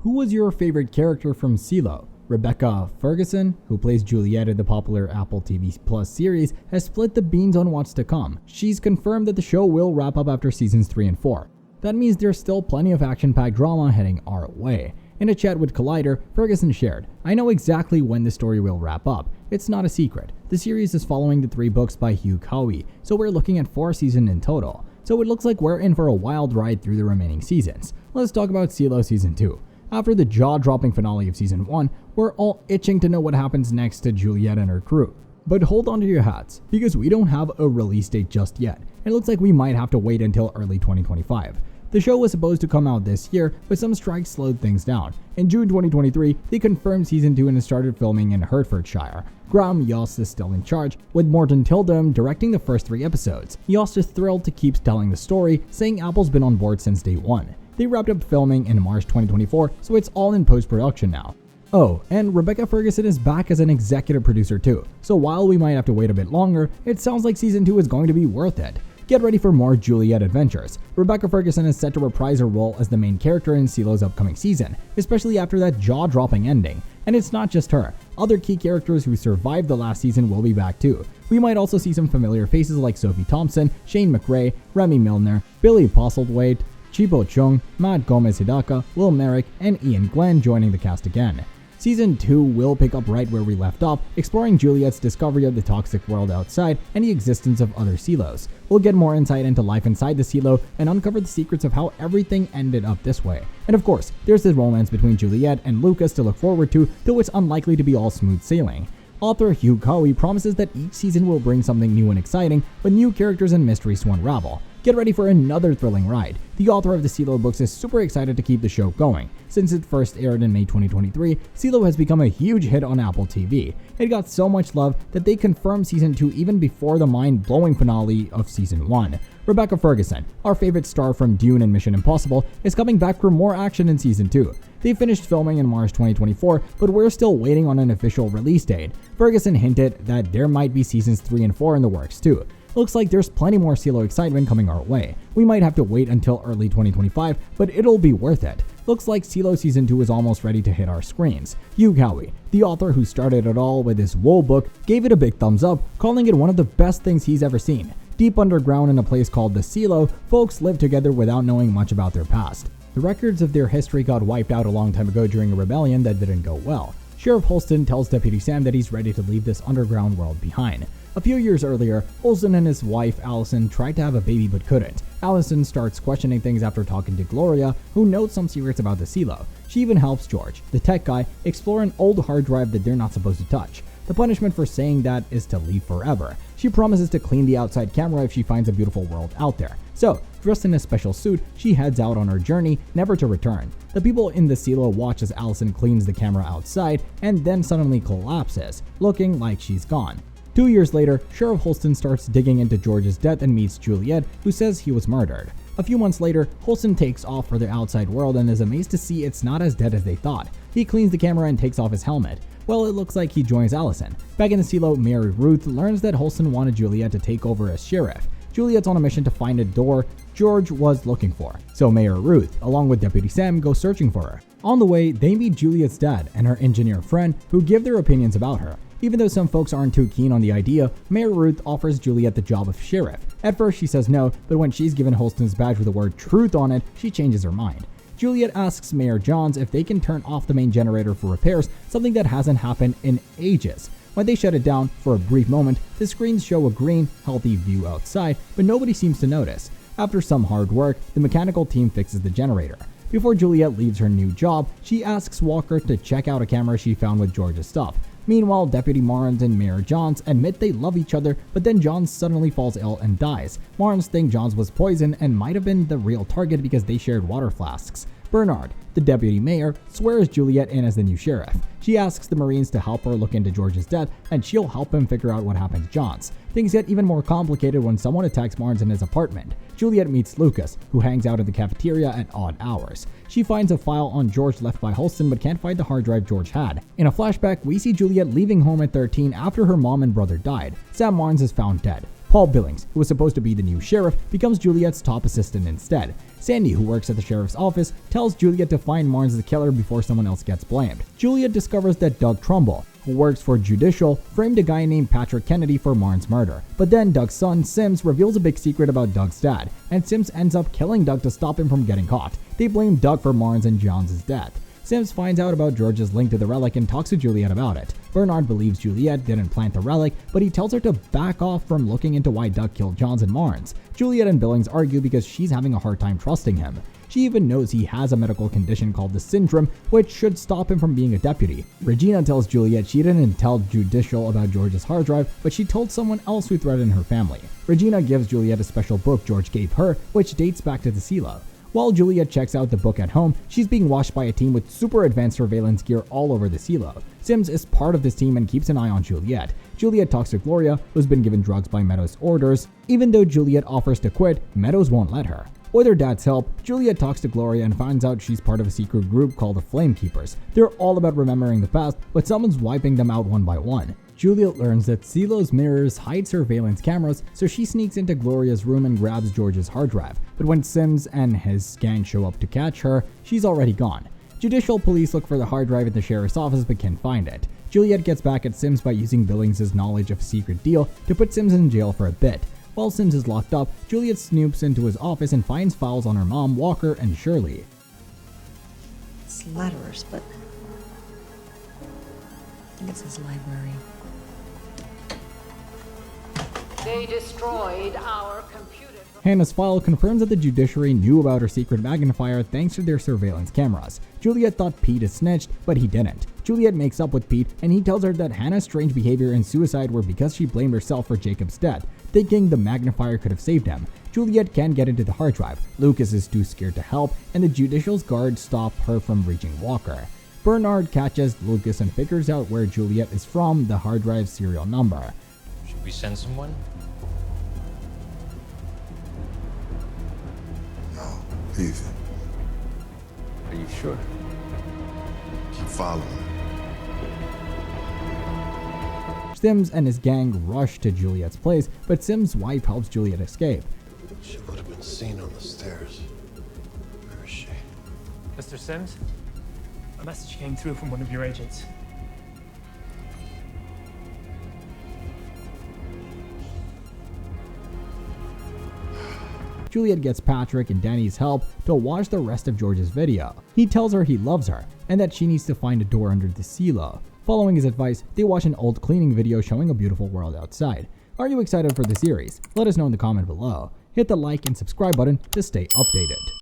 Who was your favorite character from CeeLo? Rebecca Ferguson, who plays Juliet in the popular Apple TV Plus series, has split the beans on what's to come. She's confirmed that the show will wrap up after seasons 3 and 4. That means there's still plenty of action-packed drama heading our way. In a chat with Collider, Ferguson shared, "I know exactly when the story will wrap up. It's not a secret. The series is following the 3 books by Hugh Cowey, so we're looking at 4 seasons in total. So it looks like we're in for a wild ride through the remaining seasons. Let's talk about CeeLo Season 2. After the jaw-dropping finale of Season 1, we're all itching to know what happens next to Juliet and her crew. But hold on to your hats, because we don't have a release date just yet. It looks like we might have to wait until early 2025. The show was supposed to come out this year, but some strikes slowed things down. In June 2023, they confirmed Season 2 and started filming in Hertfordshire. Graham Yost is still in charge, with Morten Tildum directing the first 3 episodes. Yost is thrilled to keep telling the story, saying Apple's been on board since day 1. They wrapped up filming in March 2024, so it's all in post-production now. Oh, and Rebecca Ferguson is back as an executive producer too, so while we might have to wait a bit longer, it sounds like Season 2 is going to be worth it. Get ready for more Juliet adventures. Rebecca Ferguson is set to reprise her role as the main character in CeeLo's upcoming season, especially after that jaw-dropping ending. And it's not just her. Other key characters who survived the last season will be back too. We might also see some familiar faces like Sophie Thompson, Shane McRae, Remy Milner, Billy Postlethwaite, Chipo Chung, Matt Gomez-Hidaka, Will Merrick, and Ian Glenn joining the cast again. Season 2 will pick up right where we left off, exploring Juliet's discovery of the toxic world outside and the existence of other CeeLos. We'll get more insight into life inside the CeeLo and uncover the secrets of how everything ended up this way. And of course, there's the romance between Juliet and Lucas to look forward to, though it's unlikely to be all smooth sailing. Author Hugh Cowey promises that each season will bring something new and exciting, with new characters and mysteries to unravel. Get ready for another thrilling ride. The author of the CeeLo books is super excited to keep the show going. Since it first aired in May 2023, CeeLo has become a huge hit on Apple TV. It got so much love that they confirmed Season 2 even before the mind-blowing finale of Season 1. Rebecca Ferguson, our favorite star from Dune and Mission Impossible, is coming back for more action in Season 2. They finished filming in March 2024, but we're still waiting on an official release date. Ferguson hinted that there might be Seasons 3 and 4 in the works too. Looks like there's plenty more CeeLo excitement coming our way. We might have to wait until early 2025, but it'll be worth it. Looks like CeeLo Season 2 is almost ready to hit our screens. Hugh Cowey, the author who started it all with his Woe book, gave it a big thumbs up, calling it one of the best things he's ever seen. Deep underground in a place called the CeeLo, folks live together without knowing much about their past. The records of their history got wiped out a long time ago during a rebellion that didn't go well. Sheriff Holston tells Deputy Sam that he's ready to leave this underground world behind. A few years earlier, Holston and his wife Allison tried to have a baby but couldn't. Allison starts questioning things after talking to Gloria, who knows some secrets about the CeeLo. She even helps George, the tech guy, explore an old hard drive that they're not supposed to touch. The punishment for saying that is to leave forever. She promises to clean the outside camera if she finds a beautiful world out there. So, dressed in a special suit, she heads out on her journey, never to return. The people in the CeeLo watch as Allison cleans the camera outside and then suddenly collapses, looking like she's gone. 2 years later, Sheriff Holston starts digging into George's death and meets Juliet, who says he was murdered. A few months later, Holston takes off for the outside world and is amazed to see it's not as dead as they thought. He cleans the camera and takes off his helmet. Well, it looks like he joins Allison. Back in the CeeLo, Mary Ruth learns that Holston wanted Juliet to take over as sheriff. Juliet's on a mission to find a door George was looking for, so Mayor Ruth, along with Deputy Sam, go searching for her. On the way, they meet Juliet's dad and her engineer friend, who give their opinions about her. Even though some folks aren't too keen on the idea, Mayor Ruth offers Juliet the job of sheriff. At first she says no, but when she's given Holston's badge with the word truth on it, she changes her mind. Juliet asks Mayor Johns if they can turn off the main generator for repairs, something that hasn't happened in ages. When they shut it down, for a brief moment, the screens show a green, healthy view outside, but nobody seems to notice. After some hard work, the mechanical team fixes the generator. Before Juliet leaves her new job, she asks Walker to check out a camera she found with George's stuff. Meanwhile, Deputy Marnes and Mayor Johns admit they love each other, but then Johns suddenly falls ill and dies. Marnes think Johns was poisoned and might have been the real target because they shared water flasks. Bernard, the deputy mayor, swears Juliet in as the new sheriff. She asks the Marines to help her look into George's death, and she'll help him figure out what happened to Johns. Things get even more complicated when someone attacks Marnes in his apartment. Juliet meets Lucas, who hangs out in the cafeteria at odd hours. She finds a file on George left by Holston but can't find the hard drive George had. In a flashback, we see Juliet leaving home at 13 after her mom and brother died. Sam Marnes is found dead. Paul Billings, who was supposed to be the new sheriff, becomes Juliet's top assistant instead. Sandy, who works at the sheriff's office, tells Juliet to find Marnes the killer before someone else gets blamed. Juliet discovers that Doug Trumbull, who works for Judicial, framed a guy named Patrick Kennedy for Marnes' murder. But then Doug's son, Sims, reveals a big secret about Doug's dad, and Sims ends up killing Doug to stop him from getting caught. They blame Doug for Marnes and Johns' death. Sims finds out about George's link to the relic and talks to Juliet about it. Bernard believes Juliet didn't plant the relic, but he tells her to back off from looking into why Doug killed Johns and Marnes. Juliet and Billings argue because she's having a hard time trusting him. She even knows he has a medical condition called the syndrome, which should stop him from being a deputy. Regina tells Juliet she didn't tell Judicial about George's hard drive, but she told someone else who threatened her family. Regina gives Juliet a special book George gave her, which dates back to the CeeLo. While Juliet checks out the book at home, she's being watched by a team with super advanced surveillance gear all over the CeeLo. Sims is part of this team and keeps an eye on Juliet. Juliet talks to Gloria, who's been given drugs by Meadows' orders. Even though Juliet offers to quit, Meadows won't let her. With her dad's help, Juliet talks to Gloria and finds out she's part of a secret group called the Flame Keepers. They're all about remembering the past, but someone's wiping them out one by one. Juliet learns that CeeLo's mirrors hide surveillance cameras, so she sneaks into Gloria's room and grabs George's hard drive. But when Sims and his gang show up to catch her, she's already gone. Judicial police look for the hard drive at the sheriff's office but can't find it. Juliet gets back at Sims by using Billings' knowledge of a secret deal to put Sims in jail for a bit. While Sims is locked up, Juliet snoops into his office and finds files on her mom, Walker, and Shirley. It's letters, but I think it says library. They destroyed our computer. Hannah's file confirms that the judiciary knew about her secret magnifier thanks to their surveillance cameras. Juliet thought Pete is snitched, but he didn't. Juliet makes up with Pete, and he tells her that Hannah's strange behavior and suicide were because she blamed herself for Jacob's death, thinking the magnifier could have saved him. Juliet can't get into the hard drive. Lucas is too scared to help, and the Judicial's guards stop her from reaching Walker. Bernard catches Lucas and figures out where Juliet is from, the hard drive's serial number. Should we send someone? No, leave it. Are you sure? Keep following. Sims and his gang rush to Juliet's place, but Sims' wife helps Juliet escape. She would have been seen on the stairs. Where is she? Mr. Sims, a message came through from one of your agents. Juliet gets Patrick and Danny's help to watch the rest of George's video. He tells her he loves her and that she needs to find a door under the CeeLo. Following his advice, they watch an old cleaning video showing a beautiful world outside. Are you excited for the series? Let us know in the comment below. Hit the like and subscribe button to stay updated.